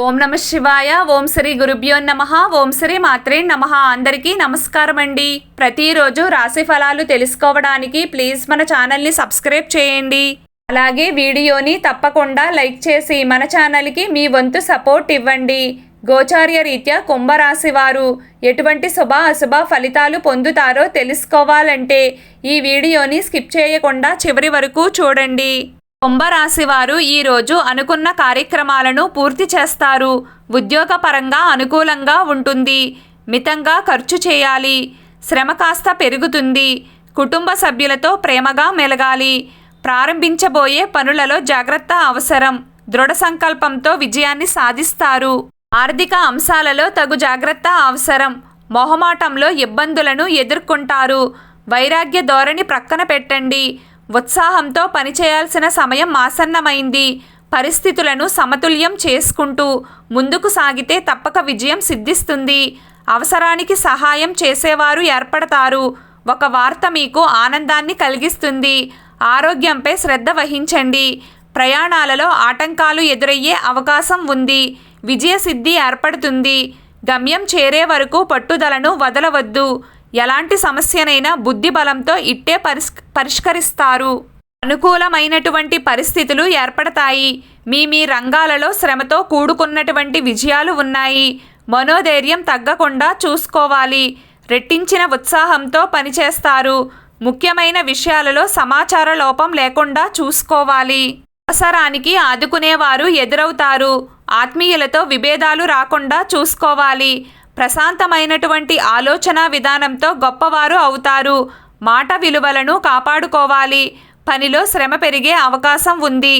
ఓం నమ శివాయ. ఓం శ్రీ గురుభ్యో నమః. ఓం శ్రీ మాత్రే నమః. అందరికీ నమస్కారం అండి. ప్రతిరోజు రాశి ఫలాలు తెలుసుకోవడానికి ప్లీజ్ మన ఛానల్ని సబ్స్క్రైబ్ చేయండి. అలాగే వీడియోని తప్పకుండా లైక్ చేసి మన ఛానల్కి మీ వంతు సపోర్ట్ ఇవ్వండి. గోచార్య రీత్యా కుంభరాశి వారు ఎటువంటి శుభ అశుభ ఫలితాలు పొందుతారో తెలుసుకోవాలంటే ఈ వీడియోని స్కిప్ చేయకుండా చివరి వరకు చూడండి. కుంభరాశి వారు ఈరోజు అనుకున్న కార్యక్రమాలను పూర్తి చేస్తారు. ఉద్యోగపరంగా అనుకూలంగా ఉంటుంది. మితంగా ఖర్చు చేయాలి. శ్రమ కాస్త పెరుగుతుంది. కుటుంబ సభ్యులతో ప్రేమగా మెలగాలి. ప్రారంభించబోయే పనులలో జాగ్రత్త అవసరం. దృఢ సంకల్పంతో విజయాన్ని సాధిస్తారు. ఆర్థిక అంశాలలో తగు జాగ్రత్త అవసరం. మొహమాటంలో ఇబ్బందులను ఎదుర్కొంటారు. వైరాగ్య ధోరణి ప్రక్కన పెట్టండి. ఉత్సాహంతో పనిచేయాల్సిన సమయం ఆసన్నమైంది. పరిస్థితులను సమతుల్యం చేసుకుంటూ ముందుకు సాగితే తప్పక విజయం సిద్ధిస్తుంది. అవసరానికి సహాయం చేసేవారు ఏర్పడతారు. ఒక వార్త మీకు ఆనందాన్ని కలిగిస్తుంది. ఆరోగ్యంపై శ్రద్ధ వహించండి. ప్రయాణాలలో ఆటంకాలు ఎదురయ్యే అవకాశం ఉంది. విజయసిద్ధి ఏర్పడుతుంది. గమ్యం చేరే వరకు పట్టుదలను వదలవద్దు. ఎలాంటి సమస్యనైనా బుద్ధి బలంతో ఇట్టే పరిష్కరిస్తారు. అనుకూలమైనటువంటి పరిస్థితులు ఏర్పడతాయి. మీ రంగాలలో శ్రమతో కూడుకున్నటువంటి విజయాలు ఉన్నాయి. మనోధైర్యం తగ్గకుండా చూసుకోవాలి. రెట్టించిన ఉత్సాహంతో పనిచేస్తారు. ముఖ్యమైన విషయాలలో సమాచార లోపం లేకుండా చూసుకోవాలి. అవసరానికి ఆదుకునేవారు ఎదురవుతారు. ఆత్మీయులతో విభేదాలు రాకుండా చూసుకోవాలి. ప్రశాంతమైనటువంటి ఆలోచన విధానంతో గొప్పవారు అవుతారు. మాట విలువలను కాపాడుకోవాలి. పనిలో శ్రమ పెరిగే అవకాశం ఉంది.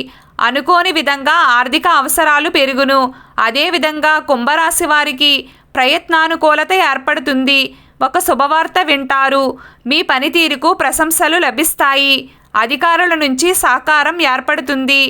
అనుకోని విధంగా ఆర్థిక అవసరాలు పెరుగును. అదేవిధంగా కుంభరాశి వారికి ప్రయత్నానుకూలత ఏర్పడుతుంది. ఒక శుభవార్త వింటారు. మీ పనితీరుకు ప్రశంసలు లభిస్తాయి. అధికారుల నుంచి సహకారం ఏర్పడుతుంది.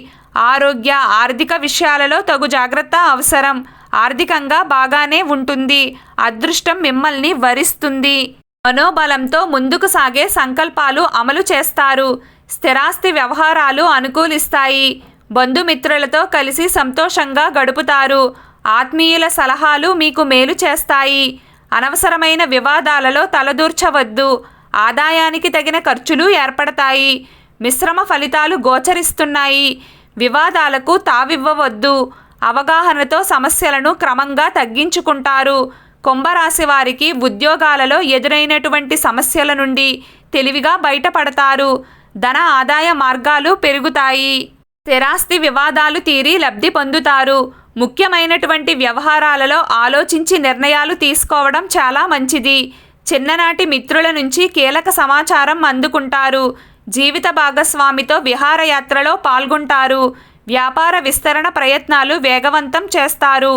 ఆరోగ్య ఆర్థిక విషయాలలో తగు జాగ్రత్త అవసరం. ఆర్థికంగా బాగానే ఉంటుంది. అదృష్టం మిమ్మల్ని వరిస్తుంది. మనోబలంతో ముందుకు సాగే సంకల్పాలు అమలు చేస్తారు. స్థిరాస్తి వ్యవహారాలు అనుకూలిస్తాయి. బంధుమిత్రులతో కలిసి సంతోషంగా గడుపుతారు. ఆత్మీయుల సలహాలు మీకు మేలు చేస్తాయి. అనవసరమైన వివాదాలలో తలదూర్చవద్దు. ఆదాయానికి తగిన ఖర్చులు ఏర్పడతాయి. మిశ్రమ ఫలితాలు గోచరిస్తున్నాయి. వివాదాలకు తావివ్వవద్దు. అవగాహనతో సమస్యలను క్రమంగా తగ్గించుకుంటారు. కుంభరాశి వారికి ఉద్యోగాలలో ఎదురైనటువంటి సమస్యల నుండి తెలివిగా బయటపడతారు. ధన ఆదాయ మార్గాలు పెరుగుతాయి. స్థిరాస్తి వివాదాలు తీరి లబ్ధి పొందుతారు. ముఖ్యమైనటువంటి వ్యవహారాలలో ఆలోచించి నిర్ణయాలు తీసుకోవడం చాలా మంచిది. చిన్ననాటి మిత్రుల నుంచి కీలక సమాచారం అందుకుంటారు. జీవిత భాగస్వామితో విహారయాత్రలో పాల్గొంటారు. వ్యాపార విస్తరణ ప్రయత్నాలు వేగవంతం చేస్తారు.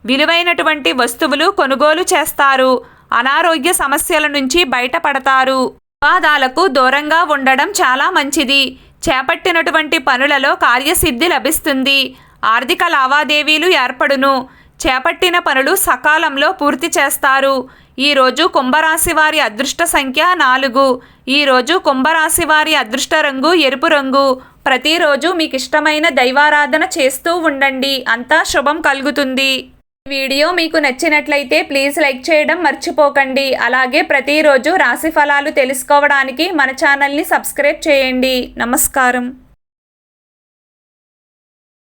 విలువైనటువంటి వస్తువులు కొనుగోలు చేస్తారు. అనారోగ్య సమస్యల నుంచి బయటపడతారు. వివాదాలకు దూరంగా ఉండడం చాలా మంచిది. చేపట్టినటువంటి పనులలో కార్యసిద్ధి లభిస్తుంది. ఆర్థిక లావాదేవీలు ఏర్పడును. చేపట్టిన పనులు సకాలంలో పూర్తి చేస్తారు. ఈరోజు కుంభరాశి వారి అదృష్ట సంఖ్య 4. ఈరోజు కుంభరాశి వారి అదృష్ట రంగు ఎరుపు రంగు. ప్రతిరోజు మీకు ఇష్టమైన దైవారాధన చేస్తూ ఉండండి. అంతా శుభం కలుగుతుంది. ఈ వీడియో మీకు నచ్చినట్లయితే ప్లీజ్ లైక్ చేయడం మర్చిపోకండి. అలాగే ప్రతిరోజు రాశి ఫలాలు తెలుసుకోవడానికి మన ఛానల్ని సబ్స్క్రైబ్ చేయండి. నమస్కారం.